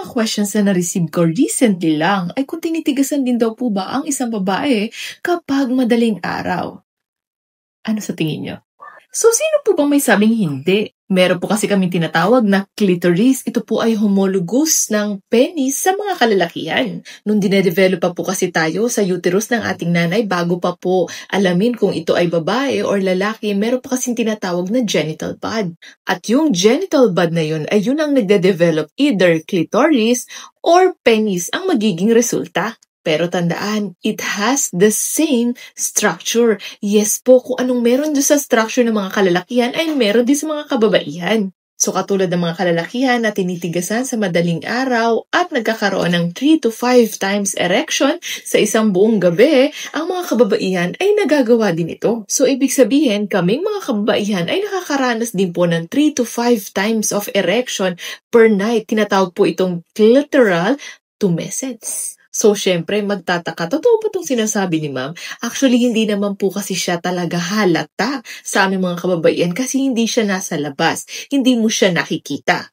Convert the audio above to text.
mga questions na na-receive ko recently lang ay kung tinitigasan din daw po ba ang isang babae kapag madaling araw. Ano sa tingin nyo? So, sino po bang may sabing hindi? Meron po kasi kaming tinatawag na clitoris. Ito po ay homologous ng penis sa mga kalalakihan. Nung dinedevelop pa po kasi tayo sa uterus ng ating nanay, bago pa po alamin kung ito ay babae or lalaki, meron pa kasing tinatawag na genital bud. At yung genital bud na yun ay yun ang nagde-develop either clitoris or penis ang magiging resulta. Pero tandaan, it has the same structure. Yes po, kung anong meron doon sa structure ng mga kalalakihan ay meron din sa mga kababaihan. So katulad ng mga kalalakihan na tinitigasan sa madaling araw at nagkakaroon ng 3 to 5 times erection sa isang buong gabi, ang mga kababaihan ay nagagawa din ito. So ibig sabihin, kaming mga kababaihan ay nakakaranas din po ng 3 to 5 times of erection per night. Tinatawag po itong clitoral tumescence. So, syempre, magtataka, totoo ba itong sinasabi ni ma'am? Actually, hindi naman po kasi siya talaga halata sa aming mga kababaihan kasi hindi siya nasa labas. Hindi mo siya nakikita.